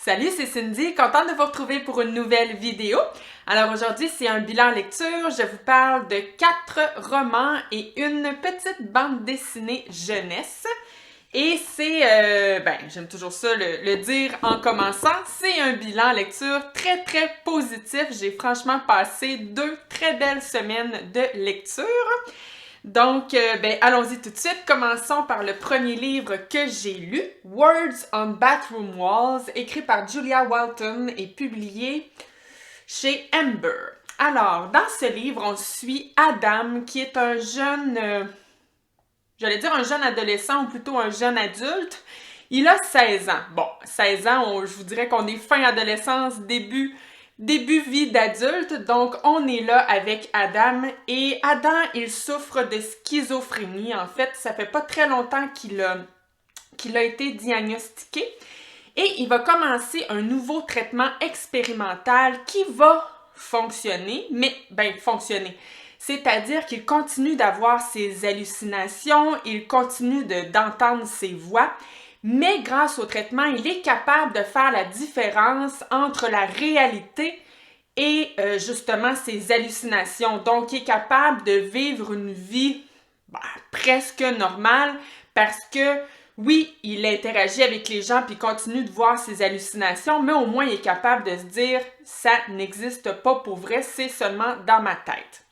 Salut, c'est Cindy, contente de vous retrouver pour une nouvelle vidéo. Alors aujourd'hui, c'est un bilan lecture. Je vous parle de 4 romans et une petite bande dessinée jeunesse. Et c'est, j'aime toujours ça le dire en commençant, c'est un bilan lecture très très positif. J'ai franchement passé 2 très belles semaines de lecture. Donc, allons-y tout de suite. Commençons par le premier livre que j'ai lu, Words on Bathroom Walls, écrit par Julia Walton et publié chez Amber. Alors, dans ce livre, on suit Adam, qui est un jeune, j'allais dire un jeune adolescent ou plutôt un jeune adulte. Il a 16 ans. Bon, 16 ans, je vous dirais qu'on est fin adolescence, début vie d'adulte, donc on est là avec Adam, et Adam, il souffre de schizophrénie. En fait, ça fait pas très longtemps qu'il a été diagnostiqué, et il va commencer un nouveau traitement expérimental qui va fonctionner, c'est-à-dire qu'il continue d'avoir ses hallucinations, il continue d'entendre ses voix, mais grâce au traitement, il est capable de faire la différence entre la réalité et justement ses hallucinations. Donc, il est capable de vivre une vie presque normale parce que, oui, il interagit avec les gens puis continue de voir ses hallucinations, mais au moins il est capable de se dire « ça n'existe pas pour vrai, c'est seulement dans ma tête ».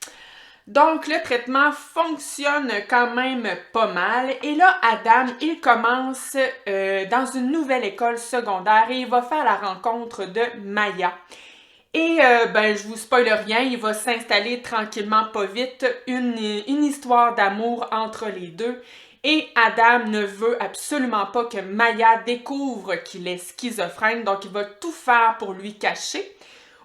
Donc, le traitement fonctionne quand même pas mal. Et là, Adam, il commence dans une nouvelle école secondaire et il va faire la rencontre de Maya. Et je vous spoile rien, il va s'installer tranquillement pas vite une histoire d'amour entre les deux. Et Adam ne veut absolument pas que Maya découvre qu'il est schizophrène, donc il va tout faire pour lui cacher.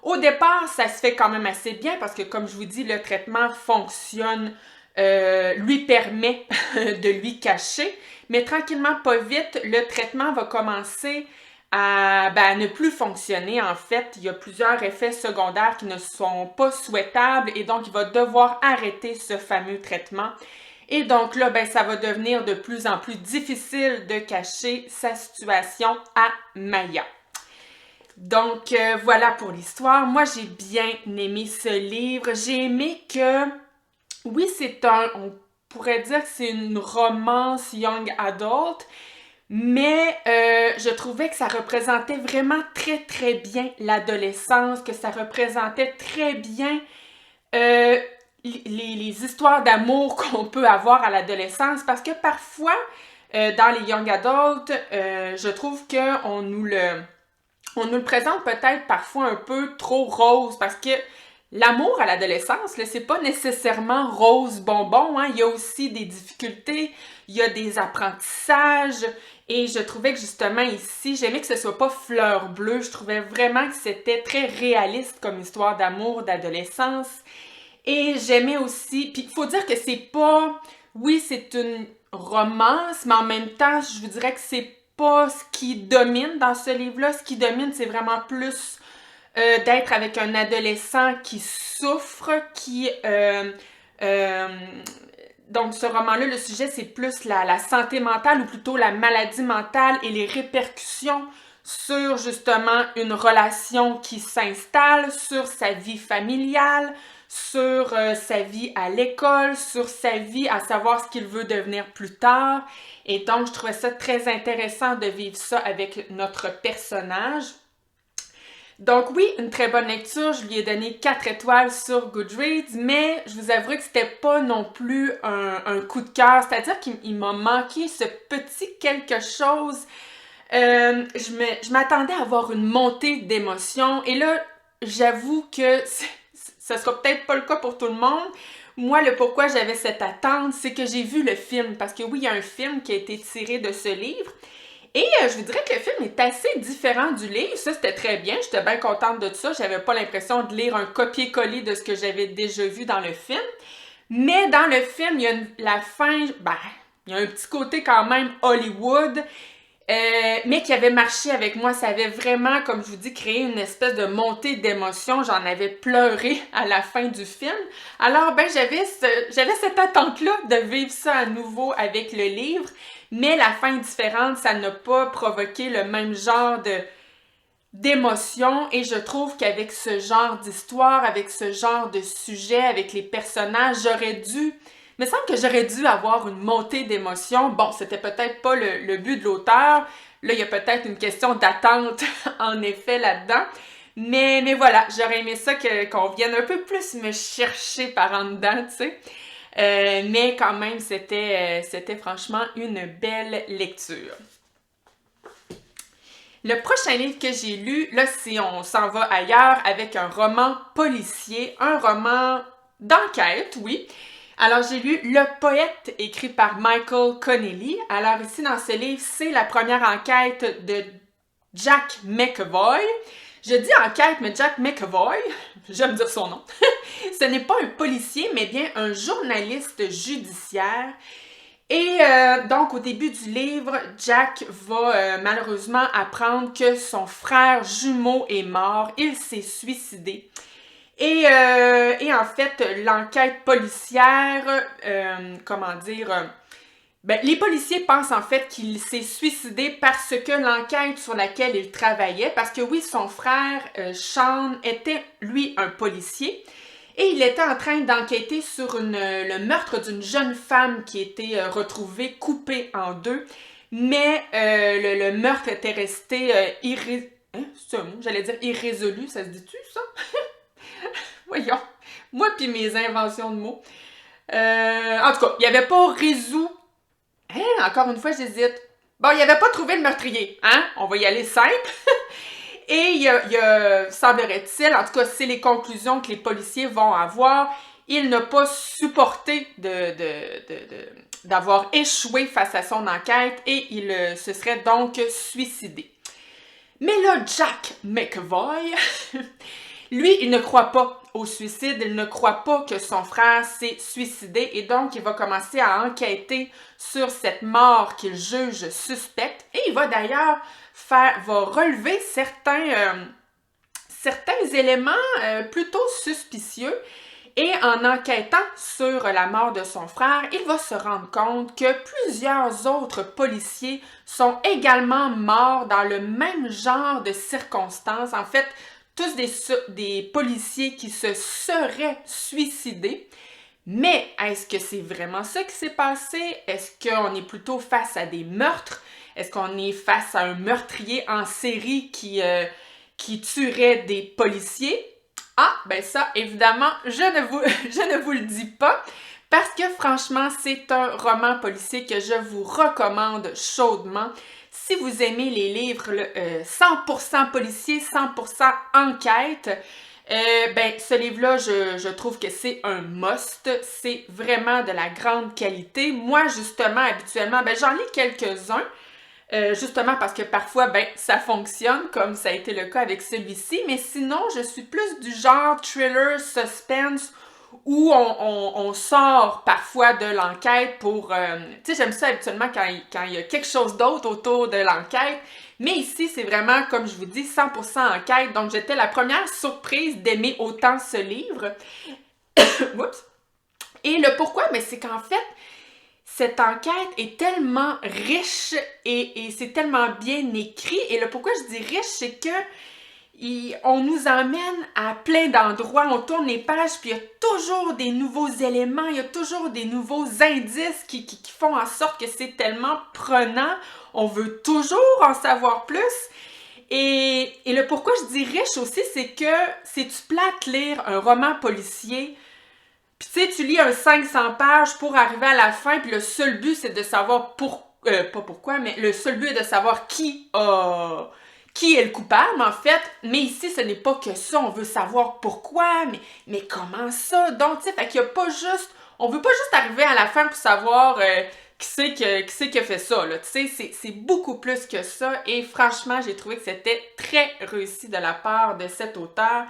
Au départ, ça se fait quand même assez bien parce que, comme je vous dis, le traitement fonctionne, lui permet de lui cacher. Mais tranquillement, pas vite, le traitement va commencer à ne plus fonctionner. En fait, il y a plusieurs effets secondaires qui ne sont pas souhaitables et donc il va devoir arrêter ce fameux traitement. Et donc là, ça va devenir de plus en plus difficile de cacher sa situation à Maya. Donc, voilà pour l'histoire. Moi, j'ai bien aimé ce livre. J'ai aimé que, oui, on pourrait dire que c'est une romance young adult, mais je trouvais que ça représentait vraiment très, très bien l'adolescence, que ça représentait très bien les histoires d'amour qu'on peut avoir à l'adolescence, parce que parfois, dans les young adults, je trouve qu'on nous le présente peut-être parfois un peu trop rose, parce que l'amour à l'adolescence, là, c'est pas nécessairement rose bonbon, hein. Il y a aussi des difficultés, il y a des apprentissages, et je trouvais que justement ici, j'aimais que ce soit pas fleur bleue, je trouvais vraiment que c'était très réaliste comme histoire d'amour, d'adolescence, et j'aimais aussi, puis il faut dire que c'est pas, oui, c'est une romance, mais en même temps, je vous dirais que c'est pas ce qui domine dans ce livre-là. Ce qui domine, c'est vraiment plus d'être avec un adolescent qui souffre, donc ce roman-là, le sujet, c'est plus la santé mentale, ou plutôt la maladie mentale et les répercussions sur justement une relation qui s'installe, sur sa vie familiale, sur sa vie à l'école, sur sa vie à savoir ce qu'il veut devenir plus tard. Et donc, je trouvais ça très intéressant de vivre ça avec notre personnage. Donc oui, une très bonne lecture, je lui ai donné 4 étoiles sur Goodreads, mais je vous avoue que c'était pas non plus un coup de cœur, c'est-à-dire qu'il m'a manqué ce petit quelque chose. Je m'attendais à avoir une montée d'émotions, et là, j'avoue que ça sera peut-être pas le cas pour tout le monde. Moi, le pourquoi j'avais cette attente, c'est que j'ai vu le film, parce que oui, il y a un film qui a été tiré de ce livre, et je vous dirais que le film est assez différent du livre. Ça, c'était très bien. J'étais bien contente de ça. J'avais pas l'impression de lire un copier-coller de ce que j'avais déjà vu dans le film. Mais dans le film, il y a la fin, il y a un petit côté quand même Hollywood, mais qui avait marché avec moi. Ça avait vraiment, comme je vous dis, créé une espèce de montée d'émotion. J'en avais pleuré à la fin du film. Alors, j'avais cette attente-là de vivre ça à nouveau avec le livre. Mais la fin est différente, ça n'a pas provoqué le même genre d'émotion et je trouve qu'avec ce genre d'histoire, avec ce genre de sujet, avec les personnages, il me semble que j'aurais dû avoir une montée d'émotion. Bon, c'était peut-être pas le but de l'auteur. Là, il y a peut-être une question d'attente, en effet, là-dedans. Mais voilà, j'aurais aimé ça qu'on vienne un peu plus me chercher par en dedans, tu sais. Mais quand même, c'était franchement une belle lecture. Le prochain livre que j'ai lu, là, on s'en va ailleurs avec un roman policier, un roman d'enquête, oui. Alors, j'ai lu Le Poète, écrit par Michael Connelly. Alors, ici, dans ce livre, c'est la première enquête de Jack McAvoy. Je dis enquête, mais Jack McAvoy, j'aime dire son nom, ce n'est pas un policier, mais bien un journaliste judiciaire. Et donc, au début du livre, Jack va malheureusement apprendre que son frère jumeau est mort. Il s'est suicidé. Et en fait, l'enquête policière, les policiers pensent en fait qu'il s'est suicidé parce que l'enquête sur laquelle il travaillait, parce que oui, son frère Sean était, lui, un policier, et il était en train d'enquêter sur le meurtre d'une jeune femme qui était retrouvée coupée en deux, mais le meurtre était resté c'est un mot, j'allais dire irrésolu, ça se dit-tu, ça? Voyons, moi puis mes inventions de mots. En tout cas, il avait pas résolu. Hein, encore une fois, j'hésite. Bon, il avait pas trouvé le meurtrier, hein? On va y aller simple. Et il y a semblerait-il, en tout cas, c'est les conclusions que les policiers vont avoir, il n'a pas supporté d'avoir échoué face à son enquête et il se serait donc suicidé. Mais là, Jack McAvoy, lui, il ne croit pas au suicide, il ne croit pas que son frère s'est suicidé et donc il va commencer à enquêter sur cette mort qu'il juge suspecte et il va d'ailleurs va relever certains éléments plutôt suspicieux et en enquêtant sur la mort de son frère, il va se rendre compte que plusieurs autres policiers sont également morts dans le même genre de circonstances. En fait, tous des policiers qui se seraient suicidés. Mais est-ce que c'est vraiment ça qui s'est passé? Est-ce qu'on est plutôt face à des meurtres? Est-ce qu'on est face à un meurtrier en série qui tuerait des policiers? Ah, ben ça, évidemment, je ne vous le dis pas, parce que franchement, c'est un roman policier que je vous recommande chaudement. Si vous aimez les livres 100% policier, 100% enquête, ce livre-là, je trouve que c'est un must. C'est vraiment de la grande qualité. Moi, justement, habituellement, j'en lis quelques-uns. Justement parce que parfois, ça fonctionne, comme ça a été le cas avec celui-ci. Mais sinon, je suis plus du genre thriller, suspense, où on sort parfois de l'enquête pour... tu sais, j'aime ça habituellement quand il y a quelque chose d'autre autour de l'enquête. Mais ici, c'est vraiment, comme je vous dis, 100% enquête. Donc, j'étais la première surprise d'aimer autant ce livre. Oups! Et le pourquoi, mais c'est qu'en fait, cette enquête est tellement riche et c'est tellement bien écrit. Et le pourquoi je dis riche, c'est que on nous emmène à plein d'endroits, on tourne les pages, puis il y a toujours des nouveaux éléments, il y a toujours des nouveaux indices qui font en sorte que c'est tellement prenant. On veut toujours en savoir plus. Et le pourquoi je dis riche aussi, c'est que c'est-tu plate lire un roman policier, puis tu sais, tu lis un 500 pages pour arriver à la fin, puis le seul but, c'est de savoir pas pourquoi, mais le seul but est de savoir qui est le coupable, en fait. Mais ici, ce n'est pas que ça. On veut savoir pourquoi, mais comment ça? Donc, tu sais, fait qu'il y a pas juste... On veut pas juste arriver à la fin pour savoir qui c'est qui a fait ça, là. Tu sais, c'est beaucoup plus que ça. Et franchement, j'ai trouvé que c'était très réussi de la part de cet auteur.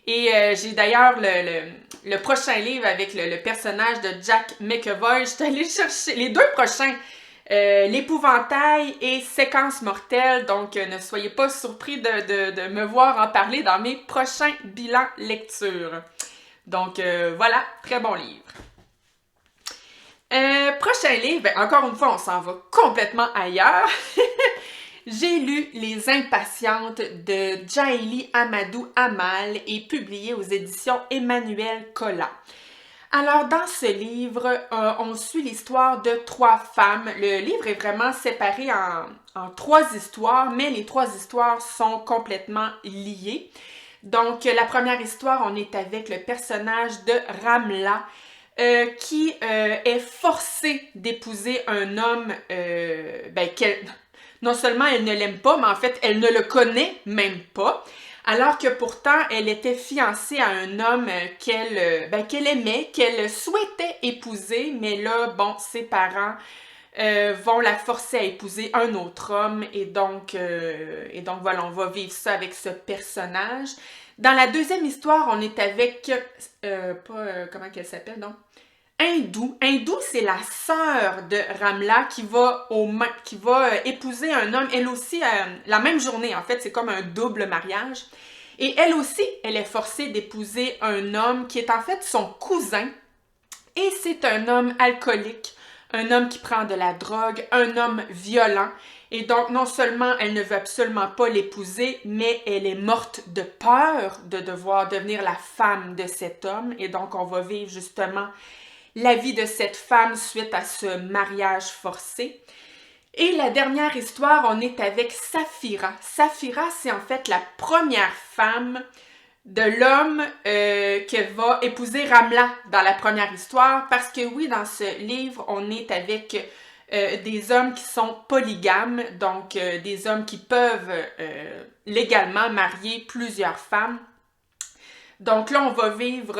Et j'ai d'ailleurs le prochain livre avec le personnage de Jack McAvoy. Je suis allée chercher les deux prochains. L'épouvantail et séquence mortelle, donc ne soyez pas surpris de me voir en parler dans mes prochains bilans lecture. Donc voilà, très bon livre. Prochain livre, encore une fois, on s'en va complètement ailleurs. J'ai lu Les Impatientes de Jaili Amadou Amal et publié aux éditions Emmanuel Collat. Alors, dans ce livre, on suit l'histoire de 3 femmes. Le livre est vraiment séparé en 3 histoires, mais les 3 histoires sont complètement liées. Donc, la première histoire, on est avec le personnage de Ramla, qui est forcée d'épouser un homme non seulement elle ne l'aime pas, mais en fait, elle ne le connaît même pas. Alors que pourtant, elle était fiancée à un homme qu'elle aimait, qu'elle souhaitait épouser, mais là, bon, ses parents vont la forcer à épouser un autre homme, et donc voilà, on va vivre ça avec ce personnage. Dans la deuxième histoire, on est avec, comment qu'elle s'appelle, non? Hindou. Hindou, c'est la sœur de Ramla qui va épouser un homme, elle aussi, la même journée, en fait, c'est comme un double mariage. Et elle aussi, elle est forcée d'épouser un homme qui est en fait son cousin. Et c'est un homme alcoolique, un homme qui prend de la drogue, un homme violent. Et donc, non seulement elle ne veut absolument pas l'épouser, mais elle est morte de peur de devoir devenir la femme de cet homme. Et donc, on va vivre justement la vie de cette femme suite à ce mariage forcé. Et la dernière histoire, on est avec Safira. Safira, c'est en fait la première femme de l'homme que va épouser Ramla dans la première histoire. Parce que oui, dans ce livre, on est avec des hommes qui sont polygames, donc des hommes qui peuvent légalement marier plusieurs femmes. Donc là, on va vivre,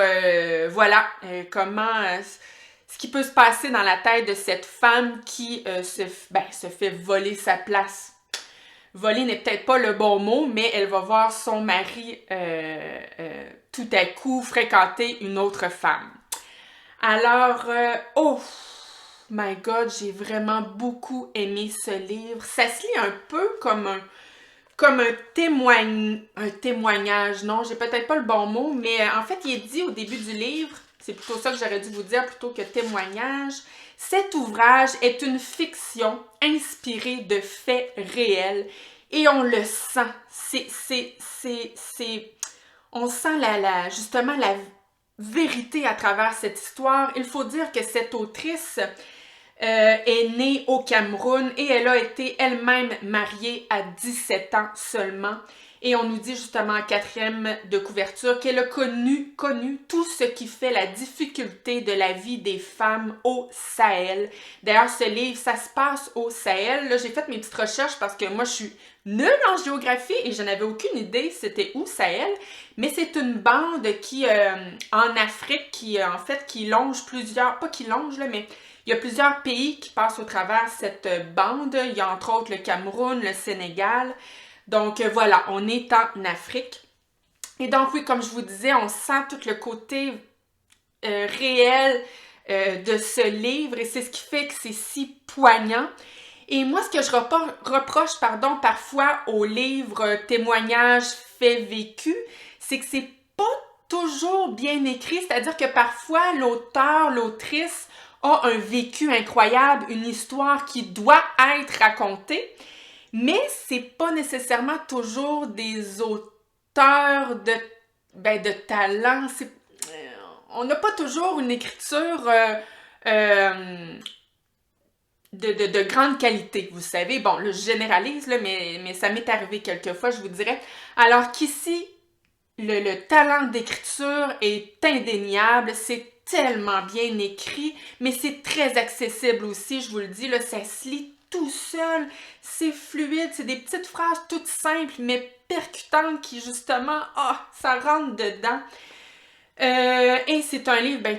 ce qui peut se passer dans la tête de cette femme qui se fait voler sa place. Voler n'est peut-être pas le bon mot, mais elle va voir son mari tout à coup fréquenter une autre femme. Alors, oh my God, j'ai vraiment beaucoup aimé ce livre. Ça se lit un peu comme un témoignage, non, j'ai peut-être pas le bon mot, mais en fait, il est dit au début du livre, c'est plutôt ça que j'aurais dû vous dire plutôt que témoignage. Cet ouvrage est une fiction inspirée de faits réels et on le sent. On sent justement la vérité à travers cette histoire. Il faut dire que cette autrice est née au Cameroun et elle a été elle-même mariée à 17 ans seulement. Et on nous dit justement en 4e de couverture qu'elle a connu tout ce qui fait la difficulté de la vie des femmes au Sahel. D'ailleurs, ce livre, ça se passe au Sahel. Là, j'ai fait mes petites recherches parce que moi, je suis nulle en géographie et je n'avais aucune idée c'était où Sahel. Mais c'est une bande qui, en Afrique, qui longe plusieurs, pas qui longe là, mais il y a plusieurs pays qui passent au travers cette bande. Il y a entre autres le Cameroun, le Sénégal. Donc voilà, on est en Afrique. Et donc oui, comme je vous disais, on sent tout le côté réel de ce livre et c'est ce qui fait que c'est si poignant. Et moi, ce que je reproche parfois aux livres témoignages faits vécus, c'est que c'est pas toujours bien écrit. C'est-à-dire que parfois, l'auteur, l'autrice a un vécu incroyable, une histoire qui doit être racontée, mais c'est pas nécessairement toujours des auteurs de talent. On n'a pas toujours une écriture de grande qualité, vous savez. Bon, là, je généralise, là, mais ça m'est arrivé quelquefois, je vous dirais. Alors qu'ici, le talent d'écriture est indéniable, c'est tellement bien écrit, mais c'est très accessible aussi, je vous le dis, là, ça se lit tout seul, c'est fluide, c'est des petites phrases toutes simples, mais percutantes qui, justement, ça rentre dedans. Et c'est un livre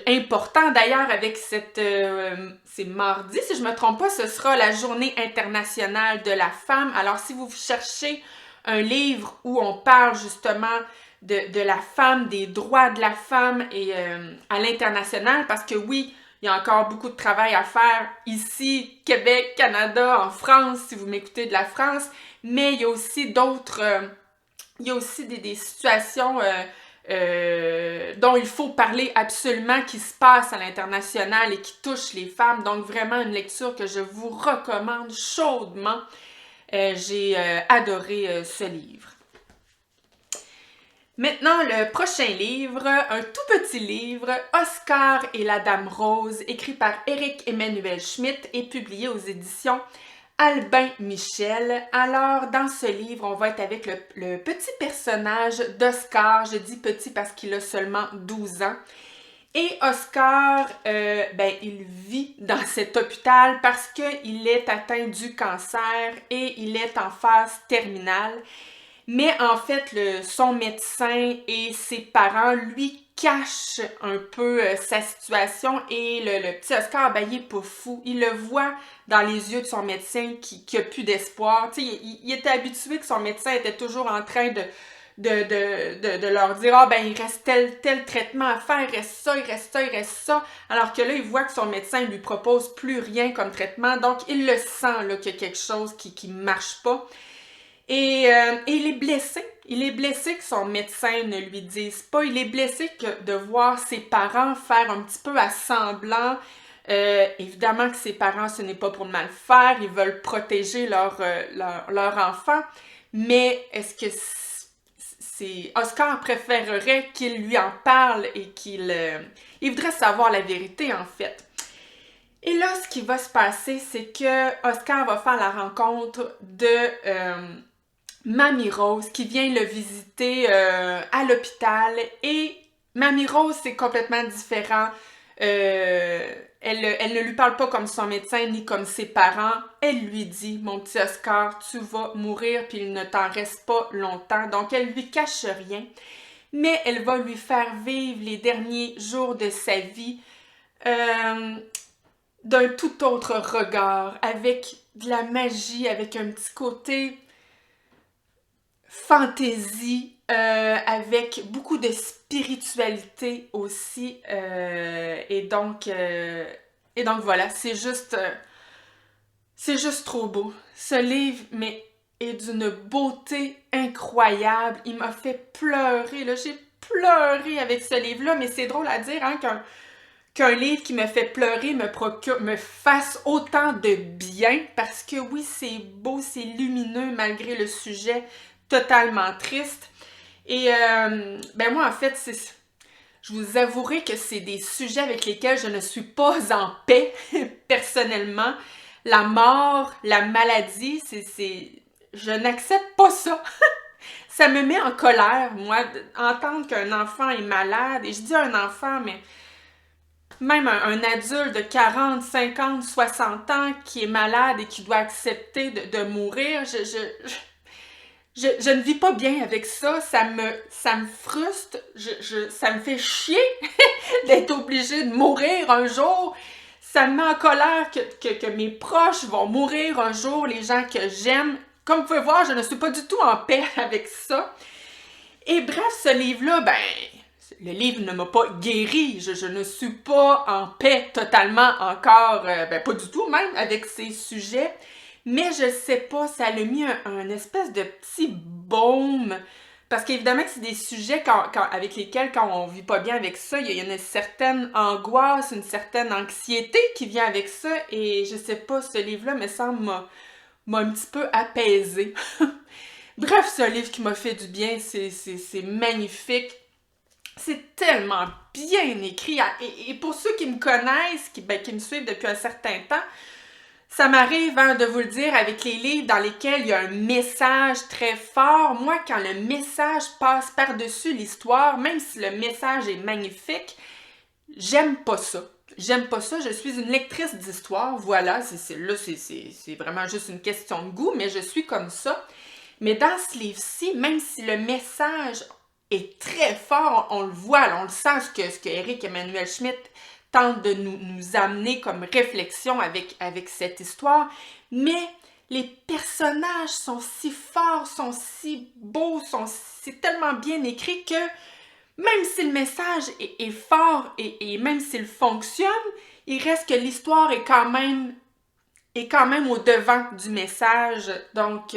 important d'ailleurs avec c'est mardi, si je me trompe pas, ce sera la Journée internationale de la femme. Alors si vous cherchez un livre où on parle justement de la femme, des droits de la femme et à l'international, parce que oui, il y a encore beaucoup de travail à faire ici, Québec, Canada, en France, si vous m'écoutez de la France, mais il y a aussi des situations dont il faut parler absolument, qui se passent à l'international et qui touchent les femmes. Donc vraiment une lecture que je vous recommande chaudement. J'ai adoré ce livre. Maintenant, le prochain livre, un tout petit livre, Oscar et la Dame Rose, écrit par Éric Emmanuel Schmitt et publié aux éditions Albin Michel. Alors, dans ce livre, on va être avec le petit personnage d'Oscar. Je dis petit parce qu'il a seulement 12 ans. Et Oscar, il vit dans cet hôpital parce qu'il est atteint du cancer et il est en phase terminale. Mais en fait, son médecin et ses parents lui cachent un peu sa situation et le petit Oscar, il est pas fou. Il le voit dans les yeux de son médecin qui a plus d'espoir. Tu sais, il était habitué que son médecin était toujours en train de leur dire il reste tel traitement à faire, il reste ça, il reste ça, il reste ça. Alors que là, il voit que son médecin lui propose plus rien comme traitement. Donc, il le sent là, qu'il y a quelque chose qui marche pas. Et il est blessé. Il est blessé que son médecin ne lui dise pas. Il est blessé de voir ses parents faire un petit peu à semblant. Évidemment que ses parents, ce n'est pas pour le mal faire. Ils veulent protéger leur enfant. Mais est-ce que Oscar préférerait qu'il lui en parle et il voudrait savoir la vérité, en fait. Et là, ce qui va se passer, c'est que Oscar va faire la rencontre de Mamie Rose qui vient le visiter à l'hôpital. Et Mamie Rose, c'est complètement différent. Elle ne lui parle pas comme son médecin ni comme ses parents. Elle lui dit « Mon petit Oscar, tu vas mourir puis il ne t'en reste pas longtemps. » Donc, elle lui cache rien. Mais elle va lui faire vivre les derniers jours de sa vie d'un tout autre regard, avec de la magie, avec un petit côté fantaisie, avec beaucoup de spiritualité aussi. Et donc voilà, c'est juste trop beau. Ce livre, mais est d'une beauté incroyable. Il m'a fait pleurer, là. J'ai pleuré avec ce livre-là, mais c'est drôle à dire, hein, qu'un livre qui me fait pleurer me fasse autant de bien, parce que oui, c'est beau, c'est lumineux malgré le sujet totalement triste. Et moi, en fait, je vous avouerai que c'est des sujets avec lesquels je ne suis pas en paix, personnellement. La mort, la maladie, je n'accepte pas ça. Ça me met en colère, moi, d'entendre qu'un enfant est malade. Et je dis un enfant, mais même un adulte de 40, 50, 60 ans qui est malade et qui doit accepter de mourir, je ne vis pas bien avec ça. Ça me frustre. Ça me fait chier d'être obligée de mourir un jour. Ça me met en colère que mes proches vont mourir un jour, les gens que j'aime. Comme vous pouvez voir, je ne suis pas du tout en paix avec ça. Et bref, ce livre-là, le livre ne m'a pas guéri. Je ne suis pas en paix totalement encore, pas du tout même, avec ces sujets. Mais je sais pas, ça l'a mis un espèce de petit baume. Parce qu'évidemment que c'est des sujets avec lesquels, quand on vit pas bien avec ça, il y a une certaine angoisse, une certaine anxiété qui vient avec ça. Et je sais pas, ce livre-là me semble m'a un petit peu apaisée. Bref, c'est un livre qui m'a fait du bien, c'est magnifique. C'est tellement bien écrit. Et pour ceux qui me connaissent, qui me suivent depuis un certain temps, ça m'arrive de vous le dire avec les livres dans lesquels il y a un message très fort. Moi, quand le message passe par-dessus l'histoire, même si le message est magnifique, j'aime pas ça. J'aime pas ça, je suis une lectrice d'histoire, voilà, c'est vraiment juste une question de goût, mais je suis comme ça. Mais dans ce livre-ci, même si le message est très fort, on le voit, on le sent, ce que Éric Emmanuel Schmitt tente de nous amener comme réflexion avec cette histoire, mais les personnages sont si forts, sont si beaux, c'est tellement bien écrit que même si le message est fort et même s'il fonctionne, il reste que l'histoire est quand même au devant du message. Donc,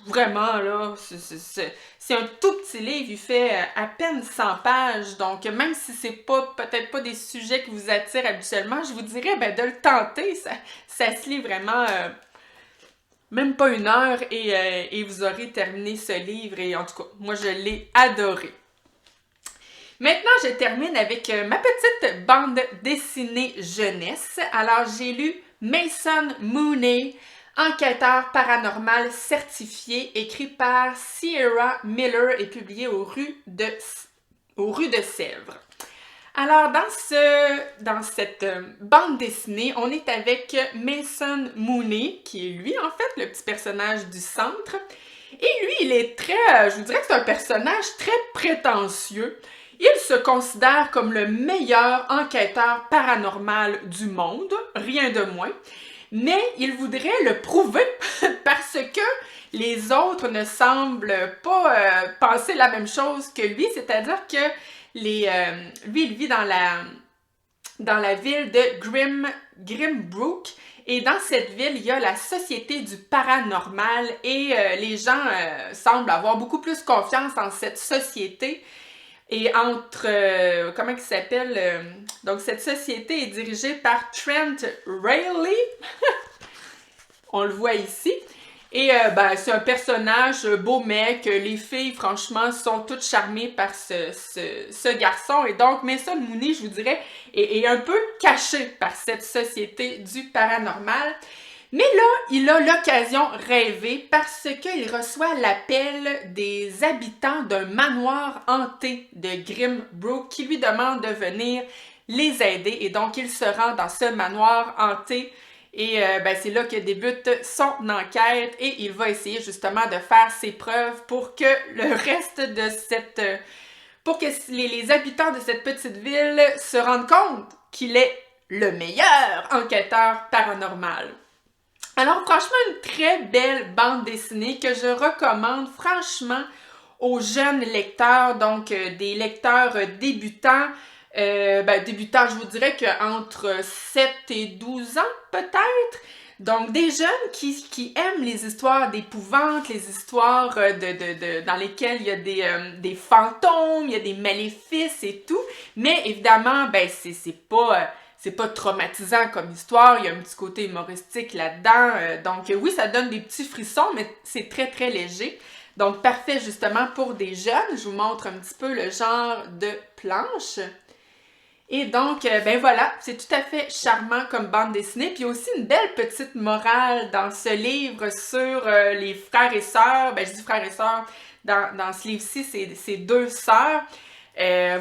vraiment, là, c'est un tout petit livre, il fait à peine 100 pages. Donc, même si c'est peut-être pas des sujets qui vous attirent habituellement, je vous dirais de le tenter. Ça se lit vraiment même pas 1 heure et vous aurez terminé ce livre et en tout cas, moi je l'ai adoré. Maintenant, je termine avec ma petite bande dessinée jeunesse. Alors, j'ai lu Mason Mooney, enquêteur paranormal certifié, écrit par Sierra Miller et publié aux rues de Sèvres. Alors, dans cette bande dessinée, on est avec Mason Mooney, qui est lui, en fait, le petit personnage du centre. Et lui, il est très, je vous dirais que c'est un personnage très prétentieux. Il se considère comme le meilleur enquêteur paranormal du monde, rien de moins. Mais il voudrait le prouver parce que les autres ne semblent pas penser la même chose que lui, c'est-à-dire que lui, il vit dans la ville de Grimbrook. Et dans cette ville, il y a la Société du paranormal et les gens semblent avoir beaucoup plus confiance en cette société. Et comment il s'appelle? Donc, cette société est dirigée par Trent Rayleigh. On le voit ici. Et c'est un personnage beau mec. Les filles, franchement, sont toutes charmées par ce garçon. Et donc, Mason Mooney, je vous dirais, est un peu caché par cette société du paranormal. Mais là, il a l'occasion rêvée parce qu'il reçoit l'appel des habitants d'un manoir hanté de Grimbrook qui lui demandent de venir les aider. Et donc, il se rend dans ce manoir hanté et c'est là que débute son enquête et il va essayer justement de faire ses preuves pour que le reste de pour que les habitants de cette petite ville se rendent compte qu'il est le meilleur enquêteur paranormal. Alors franchement, une très belle bande dessinée que je recommande franchement aux jeunes lecteurs, donc des lecteurs débutants. Débutants, je vous dirais qu'entre 7 et 12 ans peut-être. Donc des jeunes qui aiment les histoires d'épouvante, les histoires dans lesquelles il y a des fantômes, il y a des maléfices et tout. Mais évidemment, c'est pas traumatisant comme histoire, il y a un petit côté humoristique là-dedans. Donc oui, ça donne des petits frissons, mais c'est très très léger. Donc parfait justement pour des jeunes. Je vous montre un petit peu le genre de planche. Et donc, voilà, c'est tout à fait charmant comme bande dessinée. Puis il y a aussi une belle petite morale dans ce livre sur les frères et sœurs. Je dis frères et sœurs, dans ce livre-ci, c'est 2 sœurs.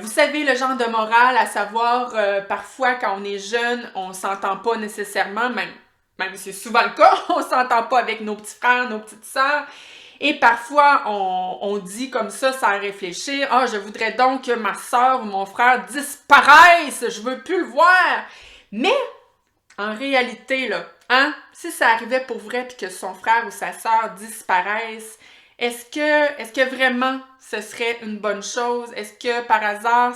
Vous savez le genre de morale, à savoir, parfois quand on est jeune, on s'entend pas nécessairement, même si c'est souvent le cas, on s'entend pas avec nos petits frères, nos petites sœurs. Et parfois, on dit comme ça sans réfléchir, « Ah, je voudrais donc que ma sœur ou mon frère disparaisse, je veux plus le voir! » Mais, en réalité, là, si ça arrivait pour vrai puis que son frère ou sa sœur disparaissent, est-ce que vraiment ce serait une bonne chose? Est-ce que par hasard,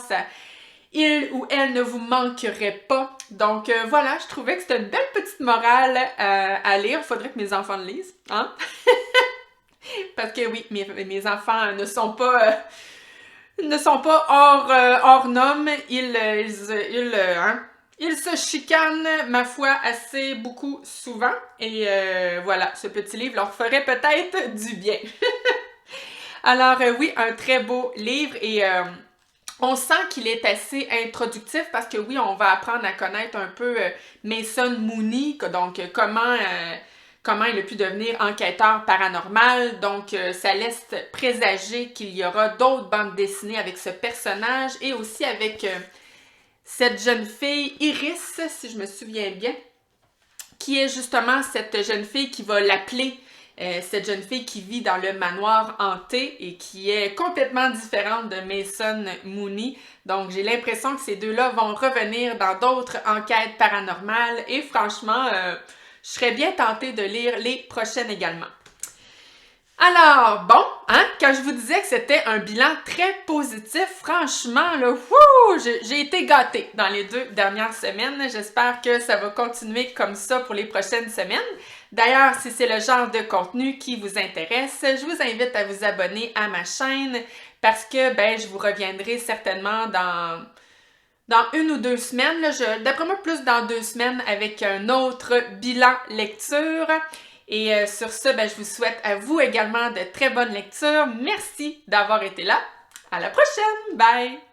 il ou elle ne vous manquerait pas? Donc voilà, je trouvais que c'était une belle petite morale à lire. Il faudrait que mes enfants le lisent, hein? Parce que oui, mes enfants ne sont pas hors normes. Ils se chicanent, ma foi, assez beaucoup souvent. Et voilà, ce petit livre leur ferait peut-être du bien. Alors oui, un très beau livre et on sent qu'il est assez introductif parce que oui, on va apprendre à connaître un peu Mason Mooney, donc comment il a pu devenir enquêteur paranormal. Donc, ça laisse présager qu'il y aura d'autres bandes dessinées avec ce personnage et aussi avec cette jeune fille, Iris, si je me souviens bien, qui est justement cette jeune fille qui va l'appeler, cette jeune fille qui vit dans le manoir hanté et qui est complètement différente de Mason Mooney. Donc, j'ai l'impression que ces deux-là vont revenir dans d'autres enquêtes paranormales et franchement, je serais bien tentée de lire les prochaines également. Alors, bon, quand je vous disais que c'était un bilan très positif, franchement, là, j'ai été gâtée dans les 2 dernières semaines. J'espère que ça va continuer comme ça pour les prochaines semaines. D'ailleurs, si c'est le genre de contenu qui vous intéresse, je vous invite à vous abonner à ma chaîne parce que, je vous reviendrai certainement dans 1 ou 2 semaines. D'après moi, plus dans 2 semaines avec un autre bilan lecture. Et sur ce, je vous souhaite à vous également de très bonnes lectures. Merci d'avoir été là. À la prochaine! Bye!